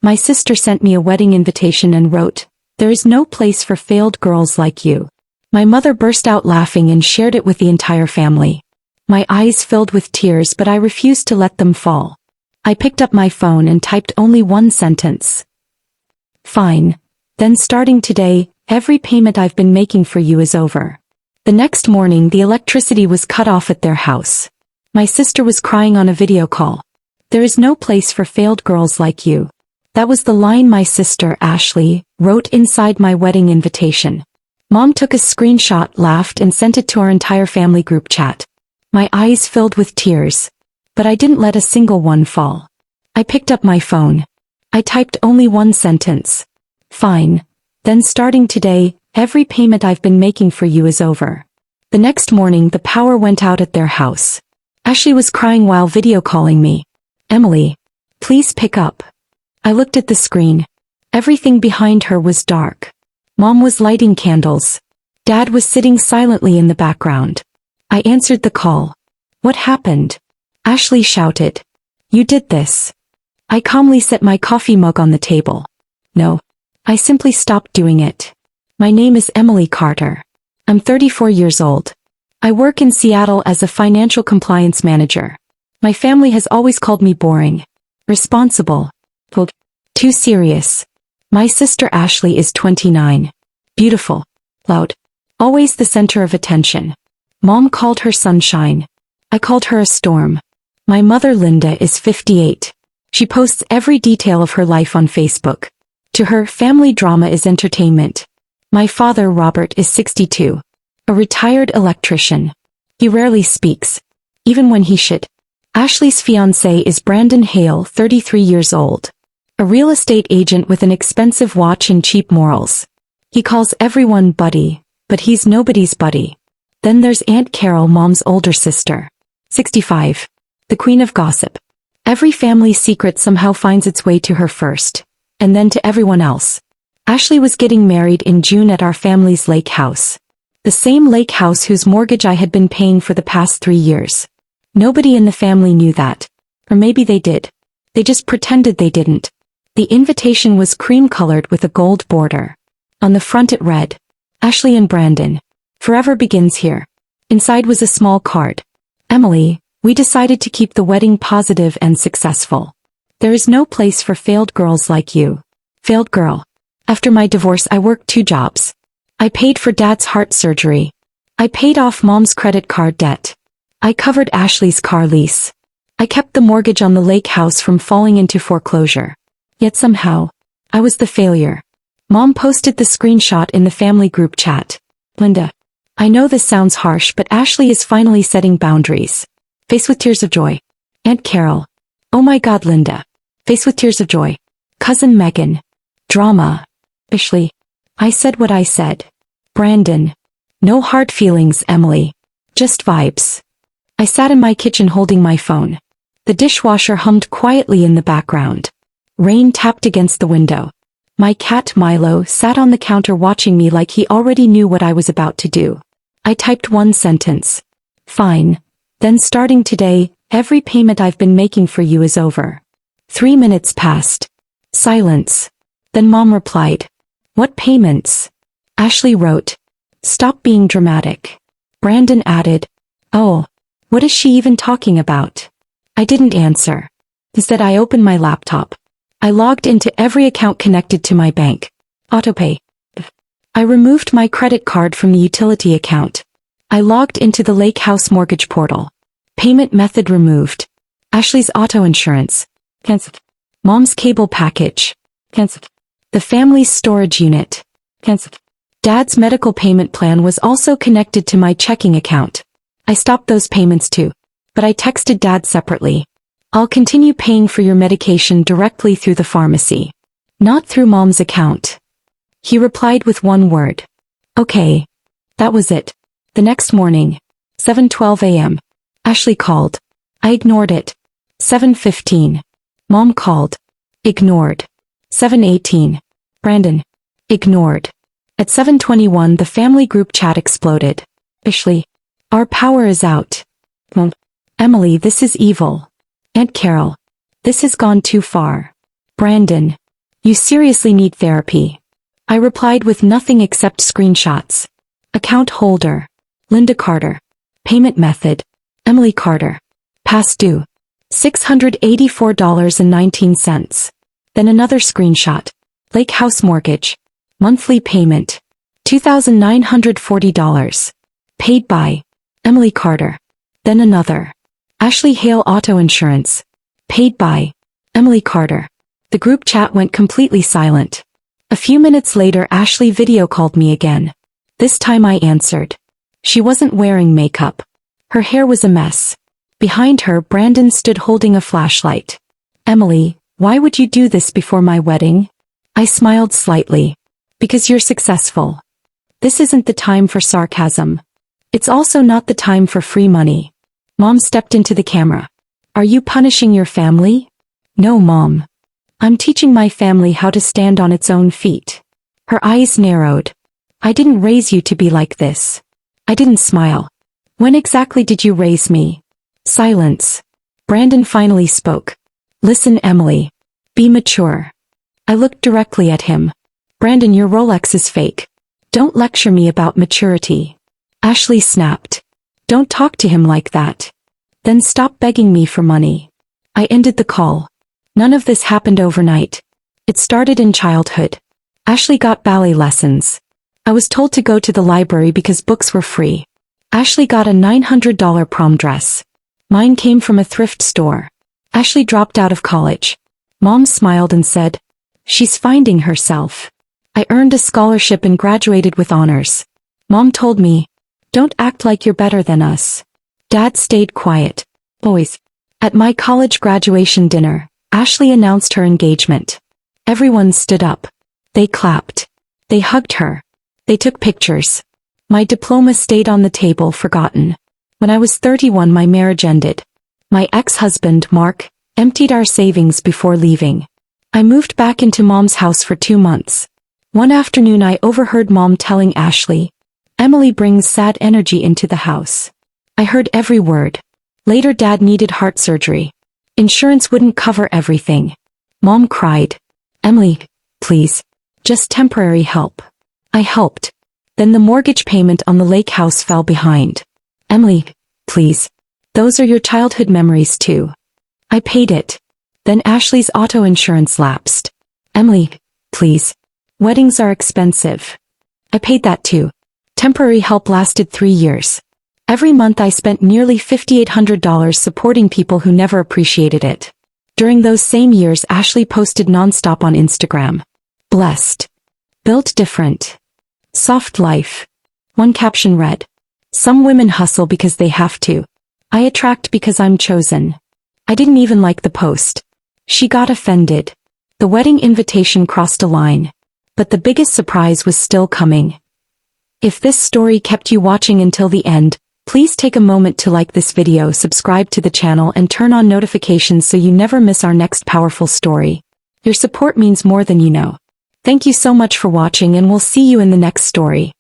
My sister sent me a wedding invitation and wrote, "There is no place for failed girls like you." My mother burst out laughing and shared it with the entire family. My eyes filled with tears, but I refused to let them fall. I picked up my phone and typed only one sentence. "Fine. Then starting today, every payment I've been making for you is over." The next morning the electricity was cut off at their house. My sister was crying on a video call. "There is no place for failed girls like you." That was the line my sister, Ashley, wrote inside my wedding invitation. Mom took a screenshot, laughed, and sent it to our entire family group chat. My eyes filled with tears. But I didn't let a single one fall. I picked up my phone. I typed only one sentence. "Fine. Then starting today, every payment I've been making for you is over." The next morning the power went out at their house. Ashley was crying while video calling me. "Emily, please pick up." I looked at the screen. Everything behind her was dark. Mom was lighting candles. Dad was sitting silently in the background. I answered the call. "What happened?" Ashley shouted. "You did this." I calmly set my coffee mug on the table. "No. I simply stopped doing it. My name is Emily Carter. I'm 34 years old. I work in Seattle as a financial compliance manager. My family has always called me boring, responsible, too serious. My sister Ashley is 29. Beautiful, loud, always the center of attention. Mom called her sunshine. I called her a storm. My mother Linda is 58. She posts every detail of her life on Facebook. To her, family drama is entertainment. My father Robert is 62. A retired electrician. He rarely speaks, even when he should. Ashley's fiancé is Brandon Hale, 33 years old. A real estate agent with an expensive watch and cheap morals. He calls everyone buddy, but he's nobody's buddy. Then there's Aunt Carol, Mom's older sister. 65. The queen of gossip. Every family secret somehow finds its way to her first, and then to everyone else. Ashley was getting married in June at our family's lake house. The same lake house whose mortgage I had been paying for the past 3 years. Nobody in the family knew that. Or maybe they did. They just pretended they didn't. The invitation was cream-colored with a gold border. On the front it read, "Ashley and Brandon. Forever begins here." Inside was a small card. "Emily, we decided to keep the wedding positive and successful. There is no place for failed girls like you." Failed girl. After my divorce I worked 2 jobs. I paid for Dad's heart surgery. I paid off Mom's credit card debt. I covered Ashley's car lease. I kept the mortgage on the lake house from falling into foreclosure. Yet somehow, I was the failure. Mom posted the screenshot in the family group chat. "Linda, I know this sounds harsh, but Ashley is finally setting boundaries." Face with tears of joy. Aunt Carol. "Oh my God, Linda." Face with tears of joy. Cousin Megan. Drama. Ashley. "I said what I said." Brandon. "No hard feelings, Emily. Just vibes." I sat in my kitchen holding my phone. The dishwasher hummed quietly in the background. Rain tapped against the window. My cat Milo sat on the counter watching me like he already knew what I was about to do. I typed one sentence. "Fine. Then starting today, every payment I've been making for you is over." 3 minutes passed. Silence. Then Mom replied. "What payments?" Ashley wrote. "Stop being dramatic." Brandon added. "Oh. What is she even talking about?" I didn't answer. Instead I opened my laptop. I logged into every account connected to my bank. Autopay. I removed my credit card from the utility account. I logged into the lake house mortgage portal. Payment method removed. Ashley's auto insurance. Cancelled. Mom's cable package. Cancelled. The family's storage unit. Cancelled. Dad's medical payment plan was also connected to my checking account. I stopped those payments too. But I texted Dad separately. "I'll continue paying for your medication directly through the pharmacy. Not through Mom's account." He replied with one word. "Okay." That was it. The next morning, 7:12 a.m. Ashley called. I ignored it. 7:15. Mom called. Ignored. 7:18. Brandon. Ignored. At 7:21 the family group chat exploded. Ashley. "Our power is out." Mom. "Emily, this is evil." Aunt Carol. "This has gone too far." Brandon. You seriously need therapy. I replied with nothing except screenshots. Account holder. Linda Carter. Payment method. Emily Carter. Past due. $684.19. Then another screenshot. Lake House mortgage. Monthly payment. $2,940. Paid by. Emily Carter. Then another. Ashley Hale Auto Insurance. Paid by. Emily Carter. The group chat went completely silent. A few minutes later Ashley video called me again. This time I answered. She wasn't wearing makeup. Her hair was a mess. Behind her Brandon stood holding a flashlight. Emily, why would you do this before my wedding? I smiled slightly. Because you're successful. This isn't the time for sarcasm. It's also not the time for free money. Mom stepped into the camera. Are you punishing your family? No, Mom. I'm teaching my family how to stand on its own feet. Her eyes narrowed. I didn't raise you to be like this. I didn't smile. When exactly did you raise me? Silence. Brandon finally spoke. Listen, Emily. Be mature. I looked directly at him. Brandon, your Rolex is fake. Don't lecture me about maturity. Ashley snapped. Don't talk to him like that. Then stop begging me for money. I ended the call. None of this happened overnight. It started in childhood. Ashley got ballet lessons. I was told to go to the library because books were free. Ashley got a $900 prom dress. Mine came from a thrift store. Ashley dropped out of college. Mom smiled and said, she's finding herself. I earned a scholarship and graduated with honors. Mom told me, don't act like you're better than us. Dad stayed quiet. Boys. At my college graduation dinner, Ashley announced her engagement. Everyone stood up. They clapped. They hugged her. They took pictures. My diploma stayed on the table forgotten. When I was 31 my marriage ended. My ex-husband, Mark, emptied our savings before leaving. I moved back into Mom's house for 2 months. One afternoon I overheard Mom telling Ashley, Emily brings sad energy into the house. I heard every word. Later Dad needed heart surgery. Insurance wouldn't cover everything. Mom cried. Emily, please. Just temporary help. I helped. Then the mortgage payment on the lake house fell behind. Emily, please. Those are your childhood memories too. I paid it. Then Ashley's auto insurance lapsed. Emily, please. Weddings are expensive. I paid that too. Temporary help lasted 3 years. Every month I spent nearly $5,800 supporting people who never appreciated it. During those same years Ashley posted nonstop on Instagram. Blessed. Built different. Soft life. One caption read, some women hustle because they have to. I attract because I'm chosen. I didn't even like the post. She got offended. The wedding invitation crossed a line. But the biggest surprise was still coming. If this story kept you watching until the end, please take a moment to like this video, subscribe to the channel and turn on notifications so you never miss our next powerful story. Your support means more than you know. Thank you so much for watching and we'll see you in the next story.